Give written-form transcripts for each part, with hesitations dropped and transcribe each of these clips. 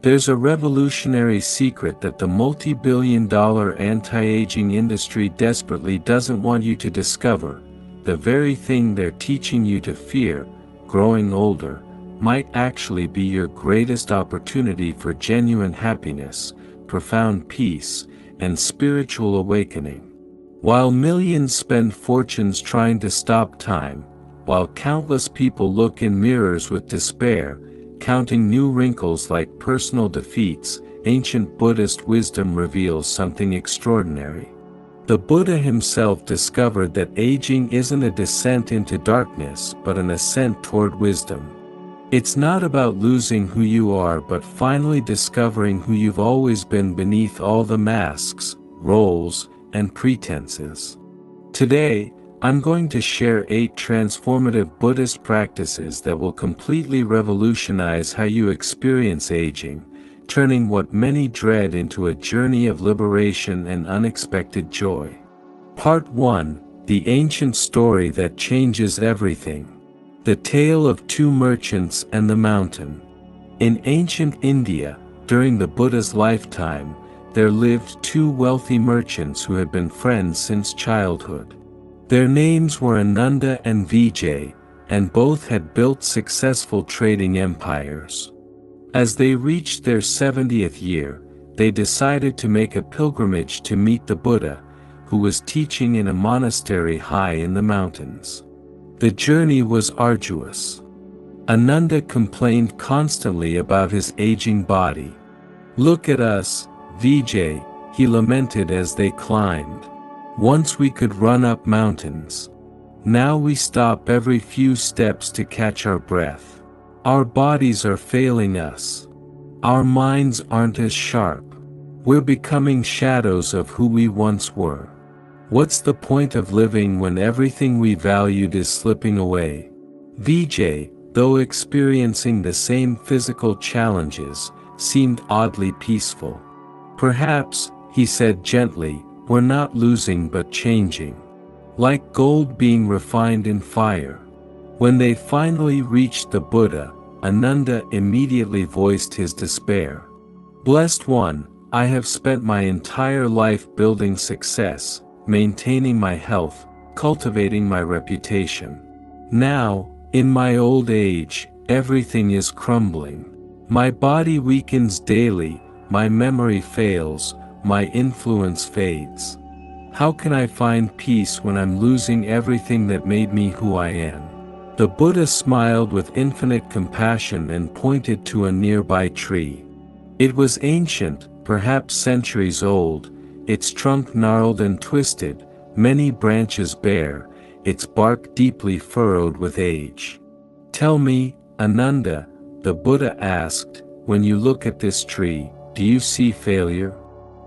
There's a revolutionary secret that the multi-billion-dollar anti-aging industry desperately doesn't want you to discover. The very thing they're teaching you to fear, growing older, might actually be your greatest opportunity for genuine happiness, profound peace, and spiritual awakening. While millions spend fortunes trying to stop time, while countless people look in mirrors with despair, counting new wrinkles like personal defeats, ancient Buddhist wisdom reveals something extraordinary. The Buddha himself discovered that aging isn't a descent into darkness but an ascent toward wisdom. It's not about losing who you are but finally discovering who you've always been beneath all the masks, roles, and pretenses. Today, I'm going to share 8 transformative Buddhist practices that will completely revolutionize how you experience aging, turning what many dread into a journey of liberation and unexpected joy. Part 1: The Ancient Story That Changes Everything. The Tale of Two Merchants and the Mountain. In ancient India, during the Buddha's lifetime, there lived 2 wealthy merchants who had been friends since childhood. Their names were Ananda and Vijay, and both had built successful trading empires. As they reached their 70th year, they decided to make a pilgrimage to meet the Buddha, who was teaching in a monastery high in the mountains. The journey was arduous. Ananda complained constantly about his aging body. "Look at us, Vijay," he lamented as they climbed. "Once we could run up mountains. Now we stop every few steps to catch our breath. Our bodies are failing us. Our minds aren't as sharp. We're becoming shadows of who we once were. What's the point of living when everything we valued is slipping away?" Vijay, though experiencing the same physical challenges, seemed oddly peaceful. "Perhaps," he said gently, "we're not losing but changing. Like gold being refined in fire." When they finally reached the Buddha, Ananda immediately voiced his despair. "Blessed One, I have spent my entire life building success, maintaining my health, cultivating my reputation. Now, in my old age, everything is crumbling. My body weakens daily, my memory fails, my influence fades. How can I find peace when I'm losing everything that made me who I am?" The Buddha smiled with infinite compassion and pointed to a nearby tree. It was ancient, perhaps centuries old, its trunk gnarled and twisted, many branches bare, its bark deeply furrowed with age. "Tell me, Ananda," the Buddha asked, "when you look at this tree, do you see failure?"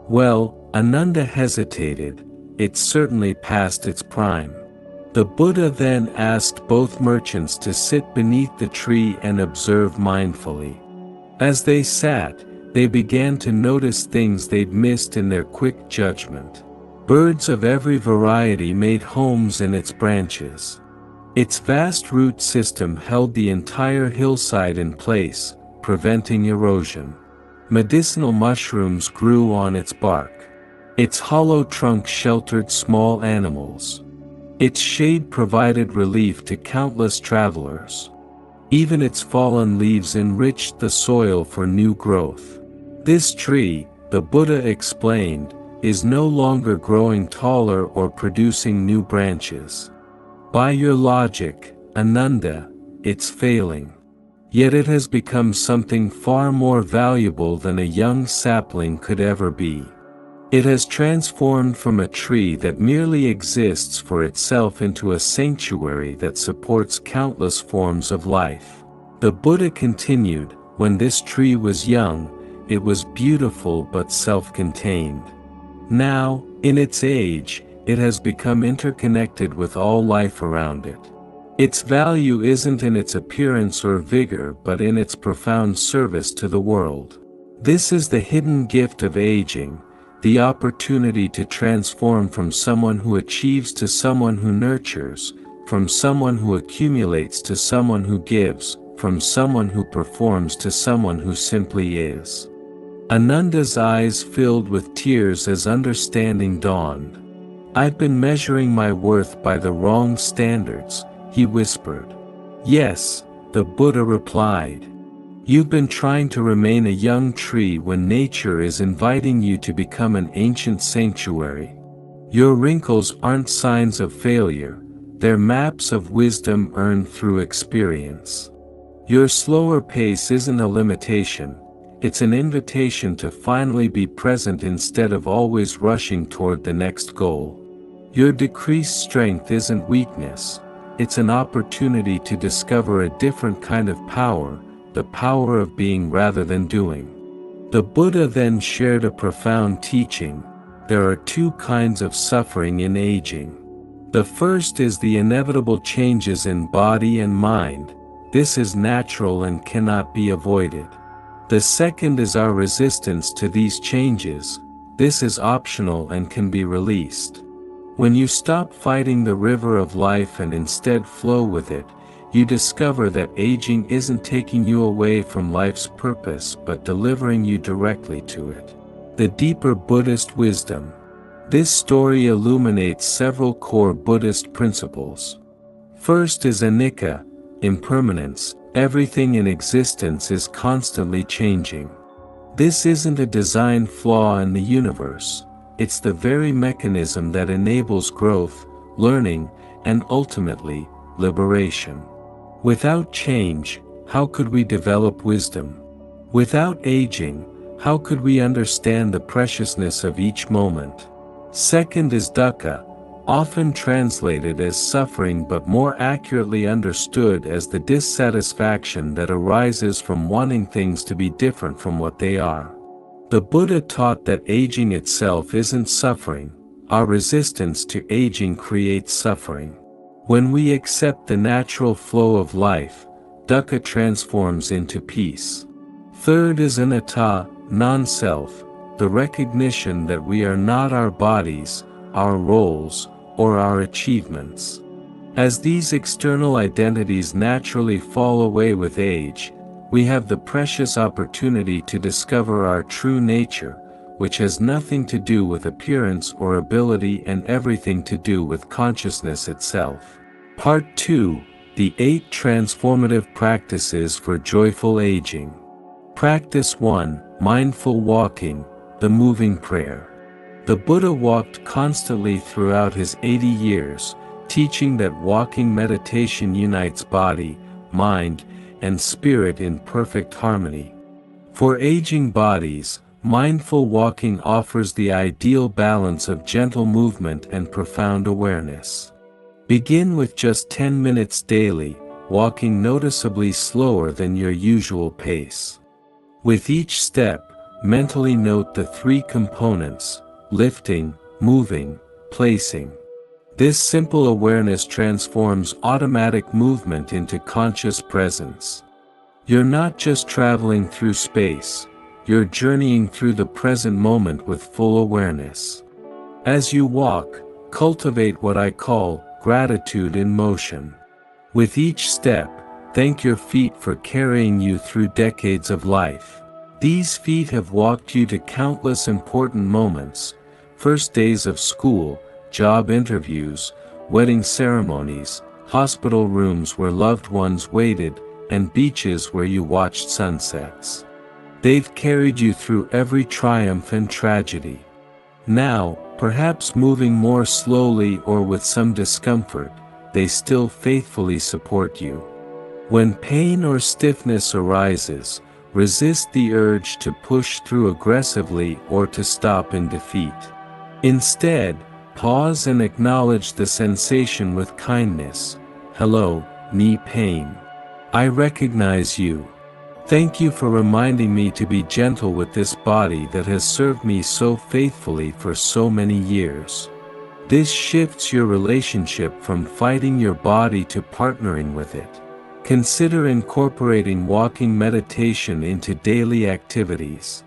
"Well," Ananda hesitated, "it's certainly past its prime." The Buddha then asked both merchants to sit beneath the tree and observe mindfully. As they sat, they began to notice things they'd missed in their quick judgment. Birds of every variety made homes in its branches. Its vast root system held the entire hillside in place, preventing erosion. Medicinal mushrooms grew on its bark. Its hollow trunk sheltered small animals. Its shade provided relief to countless travelers. Even its fallen leaves enriched the soil for new growth. "This tree," the Buddha explained, "is no longer growing taller or producing new branches. By your logic, Ananda, it's failing. Yet it has become something far more valuable than a young sapling could ever be. It has transformed from a tree that merely exists for itself into a sanctuary that supports countless forms of life." The Buddha continued, "When this tree was young, it was beautiful but self-contained. Now, in its age, it has become interconnected with all life around it. Its value isn't in its appearance or vigor but in its profound service to the world. This is the hidden gift of aging, the opportunity to transform from someone who achieves to someone who nurtures, from someone who accumulates to someone who gives, from someone who performs to someone who simply is. Ananda's eyes filled with tears as understanding dawned. "I've been measuring my worth by the wrong standards," he whispered. "Yes," the Buddha replied. "You've been trying to remain a young tree when nature is inviting you to become an ancient sanctuary. Your wrinkles aren't signs of failure, they're maps of wisdom earned through experience. Your slower pace isn't a limitation, it's an invitation to finally be present instead of always rushing toward the next goal. Your decreased strength isn't weakness, it's an opportunity to discover a different kind of power, the power of being rather than doing." The Buddha then shared a profound teaching. There are two kinds of suffering in aging. The first is the inevitable changes in body and mind. This is natural and cannot be avoided. The second is our resistance to these changes. This is optional and can be released. When you stop fighting the river of life and instead flow with it, you discover that aging isn't taking you away from life's purpose but delivering you directly to it. The deeper Buddhist wisdom. This story illuminates several core Buddhist principles. First is anicca, impermanence. Everything in existence is constantly changing. This isn't a design flaw in the universe, it's the very mechanism that enables growth, learning, and ultimately, liberation. Without change, how could we develop wisdom? Without aging, how could we understand the preciousness of each moment? Second is dukkha, often translated as suffering but more accurately understood as the dissatisfaction that arises from wanting things to be different from what they are. The Buddha taught that aging itself isn't suffering, our resistance to aging creates suffering. When we accept the natural flow of life, dukkha transforms into peace. Third is anatta, non-self, the recognition that we are not our bodies, our roles, or our achievements. As these external identities naturally fall away with age, we have the precious opportunity to discover our true nature, which has nothing to do with appearance or ability and everything to do with consciousness itself. Part 2, the 8 Transformative Practices for Joyful Aging. Practice 1, Mindful Walking, the Moving Prayer. The Buddha walked constantly throughout his 80 years, teaching that walking meditation unites body, mind, and spirit in perfect harmony. For aging bodies, mindful walking offers the ideal balance of gentle movement and profound awareness. Begin with just 10 minutes daily, walking noticeably slower than your usual pace. With each step, mentally note the 3 components: lifting, moving, placing. This simple awareness transforms automatic movement into conscious presence. You're not just traveling through space, you're journeying through the present moment with full awareness. As you walk, cultivate what I call gratitude in motion. With each step, thank your feet for carrying you through decades of life. These feet have walked you to countless important moments: first days of school, job interviews, wedding ceremonies, hospital rooms where loved ones waited, and beaches where you watched sunsets. They've carried you through every triumph and tragedy. Now, perhaps moving more slowly or with some discomfort, they still faithfully support you. When pain or stiffness arises, resist the urge to push through aggressively or to stop in defeat. Instead, pause and acknowledge the sensation with kindness. Hello, knee pain. I recognize you. Thank you for reminding me to be gentle with this body that has served me so faithfully for so many years. This shifts your relationship from fighting your body to partnering with it. Consider incorporating walking meditation into daily activities.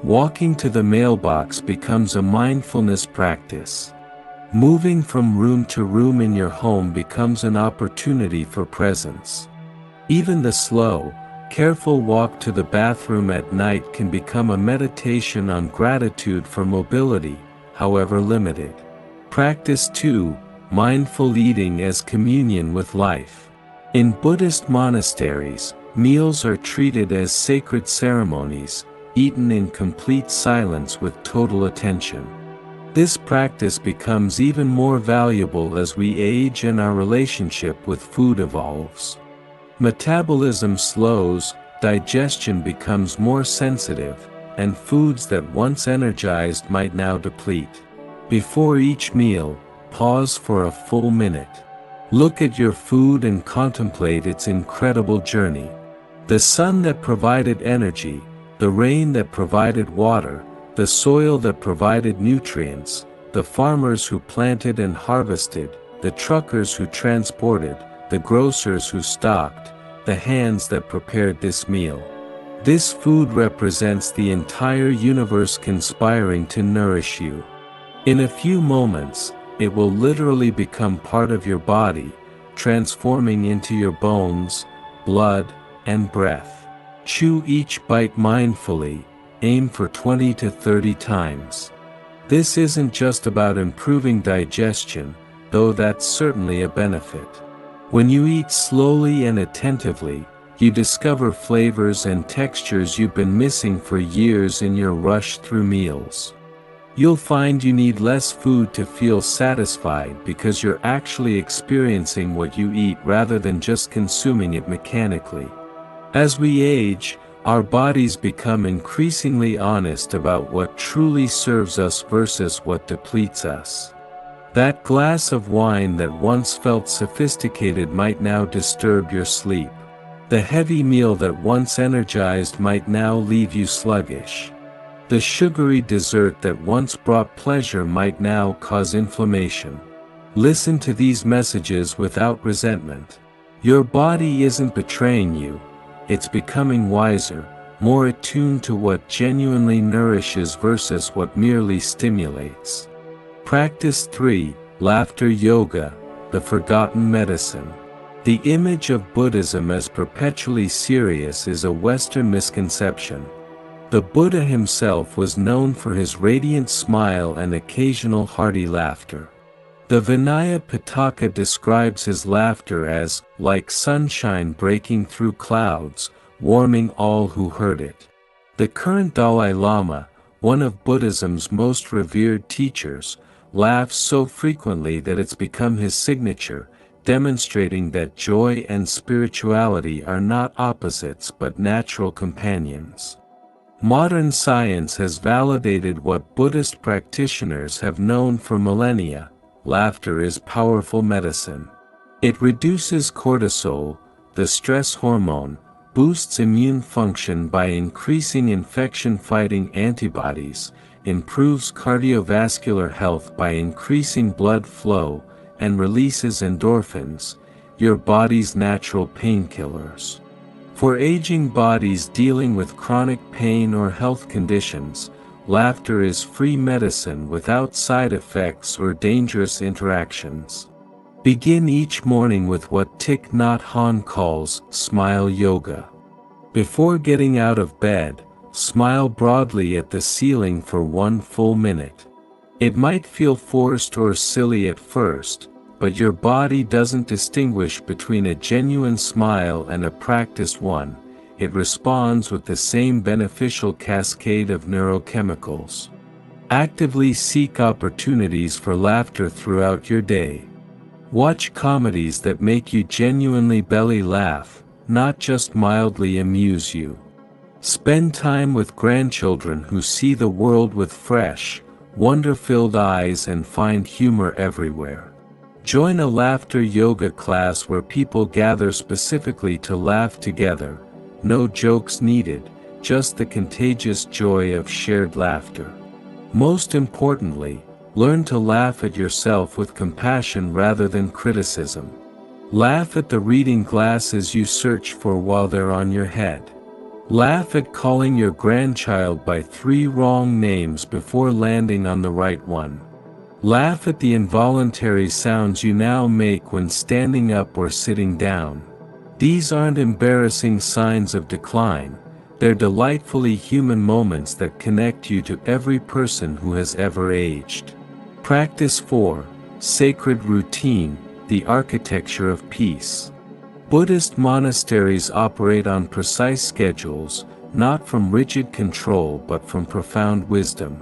Walking to the mailbox becomes a mindfulness practice. Moving from room to room in your home becomes an opportunity for presence. Even the slow, careful walk to the bathroom at night can become a meditation on gratitude for mobility, however limited. Practice 2. Mindful eating as communion with life. In Buddhist monasteries, meals are treated as sacred ceremonies, eaten in complete silence with total attention. This practice becomes even more valuable as we age and our relationship with food evolves. Metabolism slows, digestion becomes more sensitive, and foods that once energized might now deplete. Before each meal, pause for a full minute. Look at your food and contemplate its incredible journey. The sun that provided energy, the rain that provided water, the soil that provided nutrients, the farmers who planted and harvested, the truckers who transported, the grocers who stocked, the hands that prepared this meal. This food represents the entire universe conspiring to nourish you. In a few moments, it will literally become part of your body, transforming into your bones, blood, and breath. Chew each bite mindfully, aim for 20 to 30 times. This isn't just about improving digestion, though that's certainly a benefit. When you eat slowly and attentively, you discover flavors and textures you've been missing for years in your rush through meals. You'll find you need less food to feel satisfied because you're actually experiencing what you eat rather than just consuming it mechanically. As we age, our bodies become increasingly honest about what truly serves us versus what depletes us. That glass of wine that once felt sophisticated might now disturb your sleep. The heavy meal that once energized might now leave you sluggish. The sugary dessert that once brought pleasure might now cause inflammation. Listen to these messages without resentment. Your body isn't betraying you, it's becoming wiser, more attuned to what genuinely nourishes versus what merely stimulates. Practice 3. Laughter Yoga, the Forgotten Medicine. The image of Buddhism as perpetually serious is a Western misconception. The Buddha himself was known for his radiant smile and occasional hearty laughter. The Vinaya Pitaka describes his laughter as, like sunshine breaking through clouds, warming all who heard it. The current Dalai Lama, one of Buddhism's most revered teachers, laughs so frequently that it's become his signature, demonstrating that joy and spirituality are not opposites but natural companions. Modern science has validated what Buddhist practitioners have known for millennia: laughter is powerful medicine. It reduces cortisol, the stress hormone, boosts immune function by increasing infection-fighting antibodies, improves cardiovascular health by increasing blood flow, and releases endorphins, your body's natural painkillers. For aging bodies dealing with chronic pain or health conditions, laughter is free medicine without side effects or dangerous interactions. Begin each morning with what Thich Nhat Hanh calls smile yoga. Before getting out of bed, smile broadly at the ceiling for 1 full minute. It might feel forced or silly at first, but your body doesn't distinguish between a genuine smile and a practiced one. It responds with the same beneficial cascade of neurochemicals. Actively seek opportunities for laughter throughout your day. Watch comedies that make you genuinely belly laugh, not just mildly amuse you. Spend time with grandchildren who see the world with fresh, wonder-filled eyes and find humor everywhere. Join a laughter yoga class where people gather specifically to laugh together. No jokes needed, just the contagious joy of shared laughter. Most importantly, learn to laugh at yourself with compassion rather than criticism. Laugh at the reading glasses you search for while they're on your head. Laugh at calling your grandchild by 3 wrong names before landing on the right one. Laugh at the involuntary sounds you now make when standing up or sitting down. These aren't embarrassing signs of decline, they're delightfully human moments that connect you to every person who has ever aged. Practice 4. Sacred Routine, the Architecture of Peace. Buddhist monasteries operate on precise schedules, not from rigid control but from profound wisdom.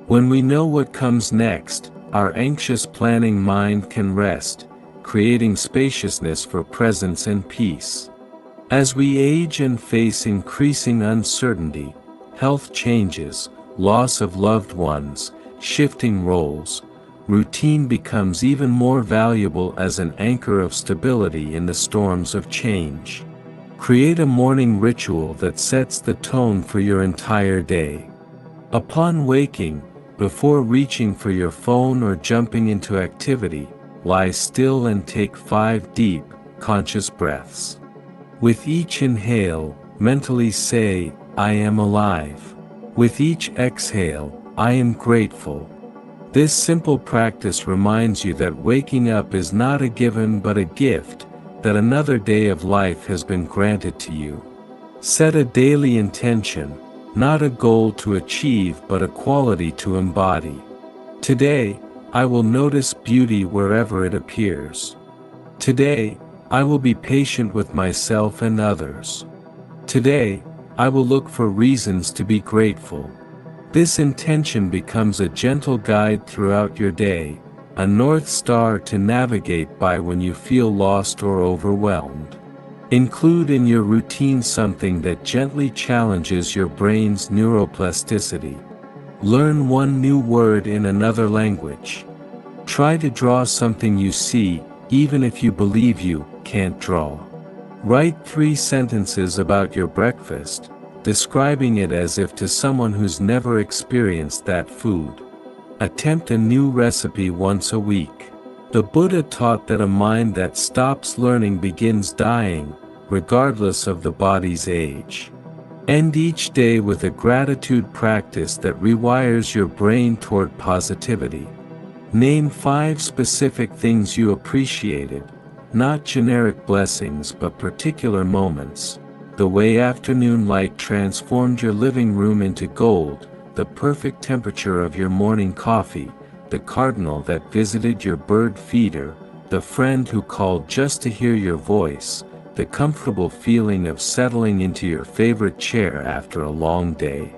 When we know what comes next, our anxious planning mind can rest, creating spaciousness for presence and peace. As we age and face increasing uncertainty, health changes, loss of loved ones, shifting roles, routine becomes even more valuable as an anchor of stability in the storms of change. Create a morning ritual that sets the tone for your entire day. Upon waking, before reaching for your phone or jumping into activity, lie still and take 5 deep, conscious breaths. With each inhale, mentally say, I am alive. With each exhale, I am grateful. This simple practice reminds you that waking up is not a given but a gift, that another day of life has been granted to you. Set a daily intention, not a goal to achieve but a quality to embody. Today, I will notice beauty wherever it appears. Today, I will be patient with myself and others. Today, I will look for reasons to be grateful. This intention becomes a gentle guide throughout your day, a north star to navigate by when you feel lost or overwhelmed. Include in your routine something that gently challenges your brain's neuroplasticity. Learn one new word in another language. Try to draw something you see, even if you believe you can't draw. Write 3 sentences about your breakfast, describing it as if to someone who's never experienced that food. Attempt a new recipe once a week. The Buddha taught that a mind that stops learning begins dying, regardless of the body's age. End each day with a gratitude practice that rewires your brain toward positivity. Name 5 specific things you appreciated, not generic blessings but particular moments. The way afternoon light transformed your living room into gold, the perfect temperature of your morning coffee, the cardinal that visited your bird feeder, the friend who called just to hear your voice, the comfortable feeling of settling into your favorite chair after a long day.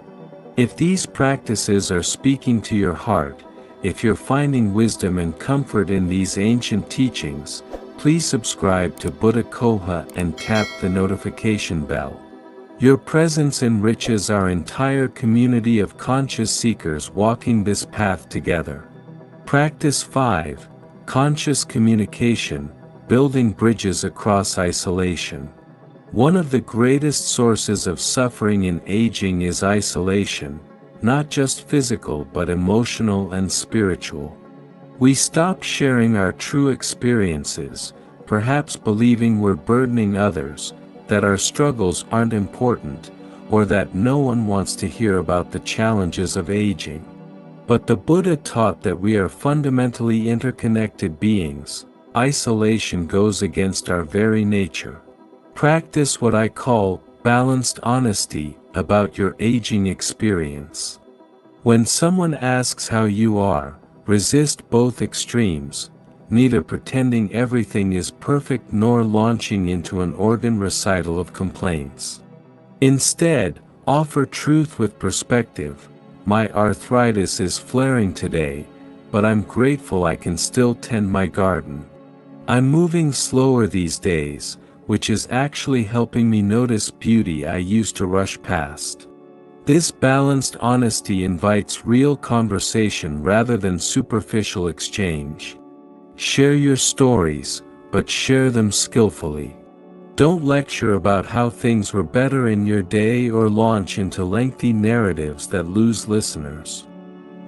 If these practices are speaking to your heart, if you're finding wisdom and comfort in these ancient teachings, please subscribe to Buddha Coha and tap the notification bell. Your presence enriches our entire community of conscious seekers walking this path together. Practice 5. Conscious Communication, Building Bridges Across Isolation. One of the greatest sources of suffering in aging is isolation, not just physical but emotional and spiritual. We stop sharing our true experiences, perhaps believing we're burdening others, that our struggles aren't important, or that no one wants to hear about the challenges of aging. But the Buddha taught that we are fundamentally interconnected beings. Isolation goes against our very nature. Practice what I call balanced honesty about your aging experience. When someone asks how you are, resist both extremes, neither pretending everything is perfect nor launching into an organ recital of complaints. Instead, offer truth with perspective. My arthritis is flaring today, but I'm grateful I can still tend my garden. I'm moving slower these days, which is actually helping me notice beauty I used to rush past. This balanced honesty invites real conversation rather than superficial exchange. Share your stories, but share them skillfully. Don't lecture about how things were better in your day or launch into lengthy narratives that lose listeners.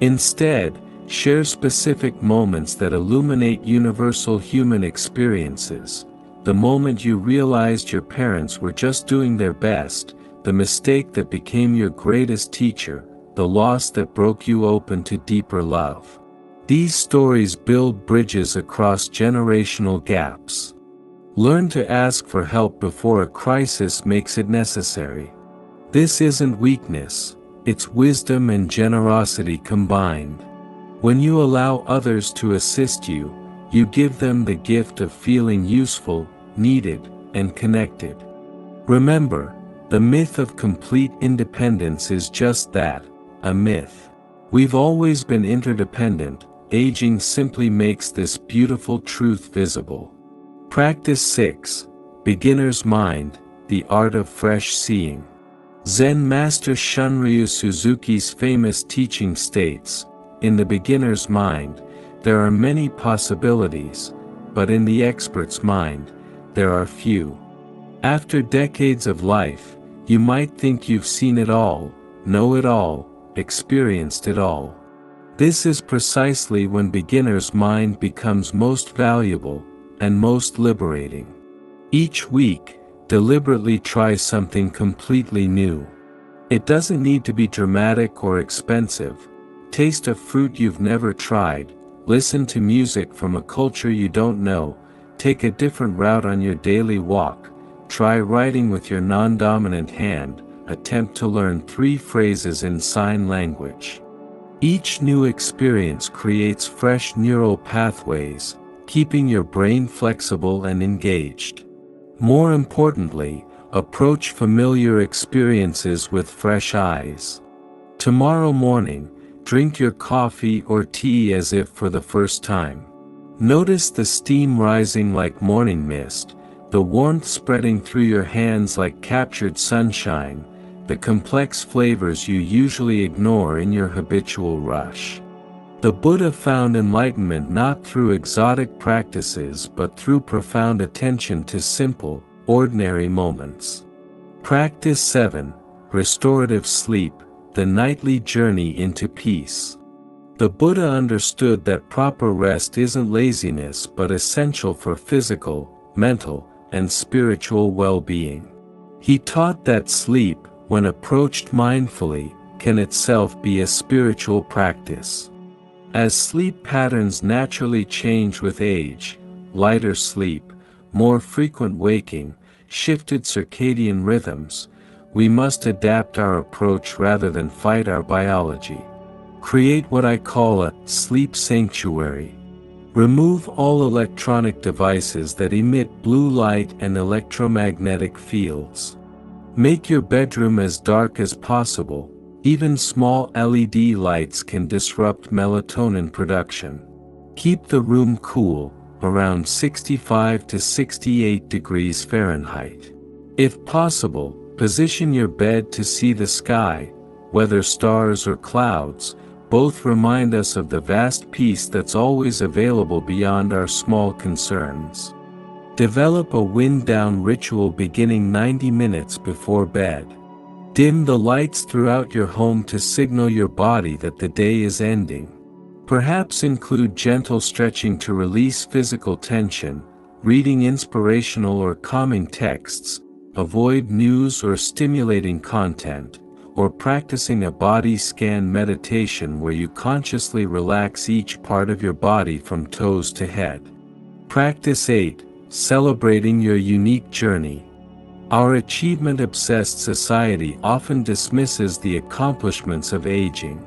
Instead, share specific moments that illuminate universal human experiences. The moment you realized your parents were just doing their best, the mistake that became your greatest teacher, the loss that broke you open to deeper love. These stories build bridges across generational gaps. Learn to ask for help before a crisis makes it necessary. This isn't weakness, it's wisdom and generosity combined. When you allow others to assist you, you give them the gift of feeling useful, needed, and connected. Remember, the myth of complete independence is just that, a myth. We've always been interdependent. Aging simply makes this beautiful truth visible. Practice 6. Beginner's Mind, the Art of Fresh Seeing. Zen Master Shunryu Suzuki's famous teaching states, "In the beginner's mind, there are many possibilities, but in the expert's mind, there are few." After decades of life, you might think you've seen it all, know it all, experienced it all. This is precisely when beginner's mind becomes most valuable, and most liberating. Each week, deliberately try something completely new. It doesn't need to be dramatic or expensive. Taste a fruit you've never tried, listen to music from a culture you don't know, take a different route on your daily walk, try writing with your non-dominant hand, attempt to learn 3 phrases in sign language. Each new experience creates fresh neural pathways, keeping your brain flexible and engaged. More importantly, approach familiar experiences with fresh eyes. Tomorrow morning, drink your coffee or tea as if for the first time. Notice the steam rising like morning mist, the warmth spreading through your hands like captured sunshine, the complex flavors you usually ignore in your habitual rush. The Buddha found enlightenment not through exotic practices but through profound attention to simple, ordinary moments. Practice 7. Restorative Sleep, the Nightly Journey into Peace. The Buddha understood that proper rest isn't laziness but essential for physical, mental, and spiritual well-being. He taught that sleep, when approached mindfully, can itself be a spiritual practice. As sleep patterns naturally change with age, lighter sleep, more frequent waking, shifted circadian rhythms, we must adapt our approach rather than fight our biology. Create what I call a sleep sanctuary. Remove all electronic devices that emit blue light and electromagnetic fields. Make your bedroom as dark as possible. Even small LED lights can disrupt melatonin production. Keep the room cool, around 65 to 68 degrees Fahrenheit. If possible, position your bed to see the sky, whether stars or clouds. Both remind us of the vast peace that's always available beyond our small concerns. Develop a wind-down ritual beginning 90 minutes before bed. Dim the lights throughout your home to signal your body that the day is ending. Perhaps include gentle stretching to release physical tension, reading inspirational or calming texts, avoid news or stimulating content, or practicing a body scan meditation where you consciously relax each part of your body from toes to head. Practice 8. Celebrating your unique journey. Our achievement-obsessed society often dismisses the accomplishments of aging.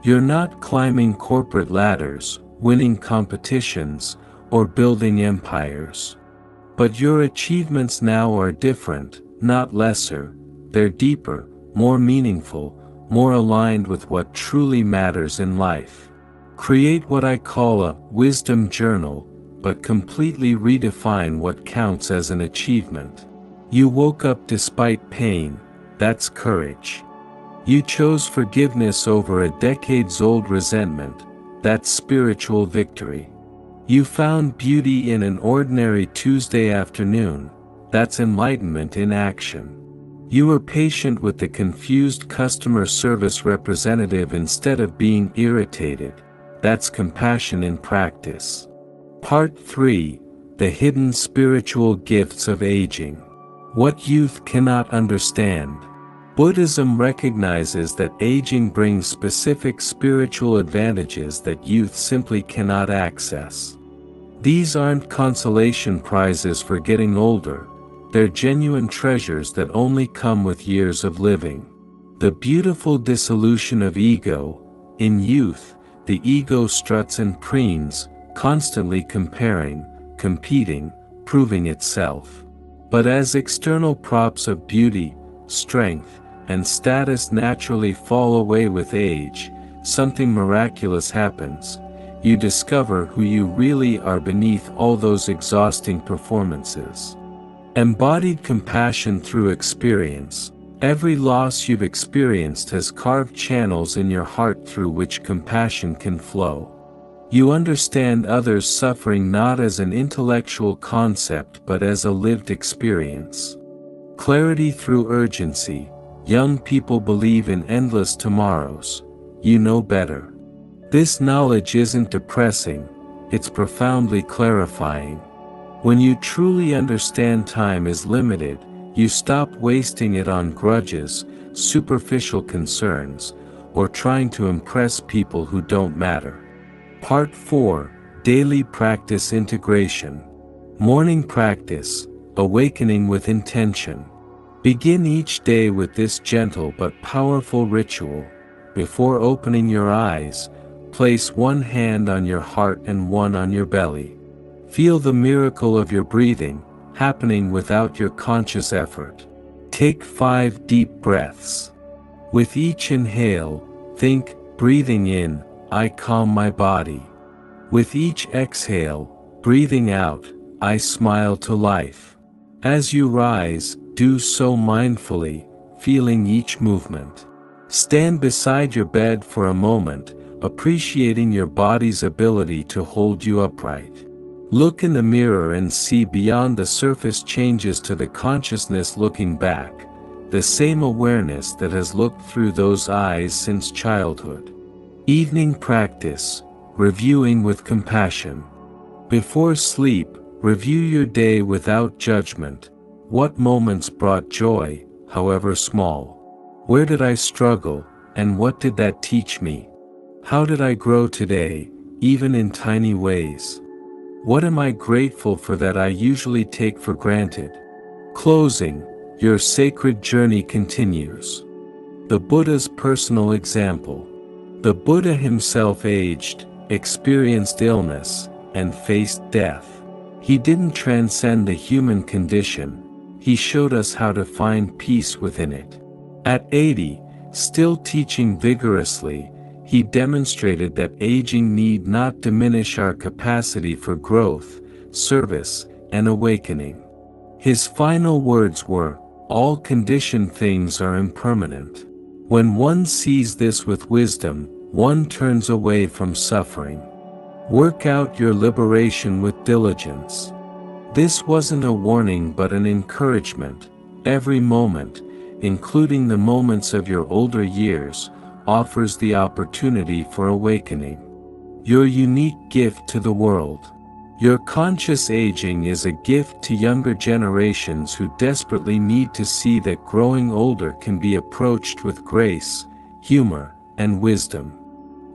You're not climbing corporate ladders, winning competitions, or building empires. But your achievements now are different, not lesser. They're deeper, more meaningful, more aligned with what truly matters in life. Create what I call a wisdom journal, but completely redefine what counts as an achievement. You woke up despite pain, that's courage. You chose forgiveness over a decades-old resentment, that's spiritual victory. You found beauty in an ordinary Tuesday afternoon, that's enlightenment in action. You were patient with the confused customer service representative instead of being irritated, that's compassion in practice. Part 3. The Hidden Spiritual Gifts of Aging. What youth cannot understand. Buddhism recognizes that aging brings specific spiritual advantages that youth simply cannot access. These aren't consolation prizes for getting older, they're genuine treasures that only come with years of living. The beautiful dissolution of ego. In youth, the ego struts and preens, constantly comparing, competing, proving itself. But as external props of beauty, strength, and status naturally fall away with age, something miraculous happens. You discover who you really are beneath all those exhausting performances. Embodied compassion through experience. Every loss you've experienced has carved channels in your heart through which compassion can flow. You understand others' suffering not as an intellectual concept but as a lived experience. Clarity through urgency. Young people believe in endless tomorrows. You know better. This knowledge isn't depressing, it's profoundly clarifying. When you truly understand time is limited, you stop wasting it on grudges, superficial concerns, or trying to impress people who don't matter. Part 4. Daily Practice Integration. Morning Practice. Awakening with Intention. Begin each day with this gentle but powerful ritual. Before opening your eyes, place one hand on your heart and one on your belly. Feel the miracle of your breathing, happening without your conscious effort. Take 5 deep breaths. With each inhale, think, breathing in, I calm my body. With each exhale, breathing out, I smile to life. As you rise, do so mindfully, feeling each movement. Stand beside your bed for a moment, appreciating your body's ability to hold you upright. Look in the mirror and see beyond the surface changes to the consciousness looking back, the same awareness that has looked through those eyes since childhood. Evening Practice. Reviewing with compassion. Before sleep, review your day without judgment. What moments brought joy, however small? Where did I struggle, and what did that teach me? How did I grow today, even in tiny ways? What am I grateful for that I usually take for granted? Closing. Your sacred journey continues. The Buddha's personal example. The Buddha himself aged, experienced illness, and faced death. He didn't transcend the human condition, he showed us how to find peace within it. At 80, still teaching vigorously, he demonstrated that aging need not diminish our capacity for growth, service, and awakening. His final words were, "All conditioned things are impermanent." When one sees this with wisdom, one turns away from suffering. Work out your liberation with diligence. This wasn't a warning but an encouragement. Every moment, including the moments of your older years, offers the opportunity for awakening. Your unique gift to the world. Your conscious aging is a gift to younger generations who desperately need to see that growing older can be approached with grace, humor, and wisdom.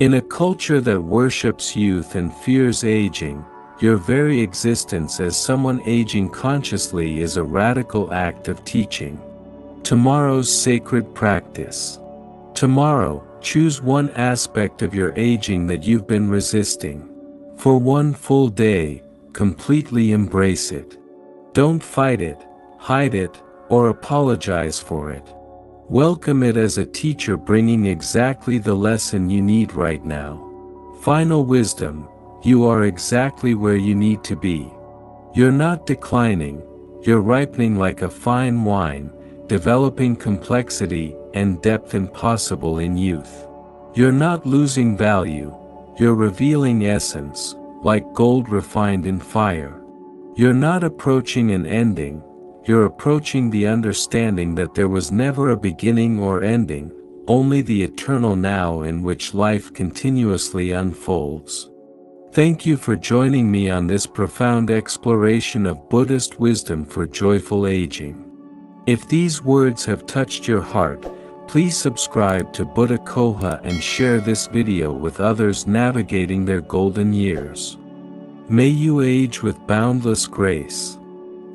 In a culture that worships youth and fears aging, your very existence as someone aging consciously is a radical act of teaching. Tomorrow's sacred practice. Tomorrow, choose one aspect of your aging that you've been resisting. For one full day, completely embrace it. Don't fight it, hide it, or apologize for it. Welcome it as a teacher bringing exactly the lesson you need right now. Final wisdom, you are exactly where you need to be. You're not declining, you're ripening like a fine wine, developing complexity and depth impossible in youth. You're not losing value, you're revealing essence, like gold refined in fire. You're not approaching an ending, you're approaching the understanding that there was never a beginning or ending, only the eternal now in which life continuously unfolds. Thank you for joining me on this profound exploration of Buddhist wisdom for joyful aging. If these words have touched your heart, please subscribe to Buddha Coha and share this video with others navigating their golden years. May you age with boundless grace.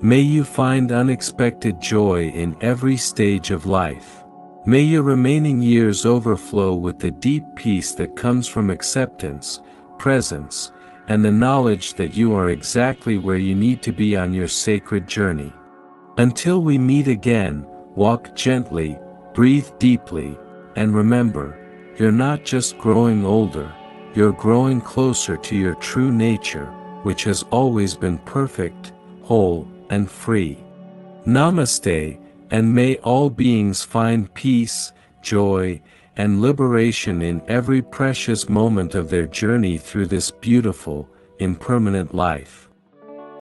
May you find unexpected joy in every stage of life. May your remaining years overflow with the deep peace that comes from acceptance, presence, and the knowledge that you are exactly where you need to be on your sacred journey. Until we meet again, walk gently, breathe deeply, and remember, you're not just growing older, you're growing closer to your true nature, which has always been perfect, whole, and free. Namaste, and may all beings find peace, joy, and liberation in every precious moment of their journey through this beautiful, impermanent life.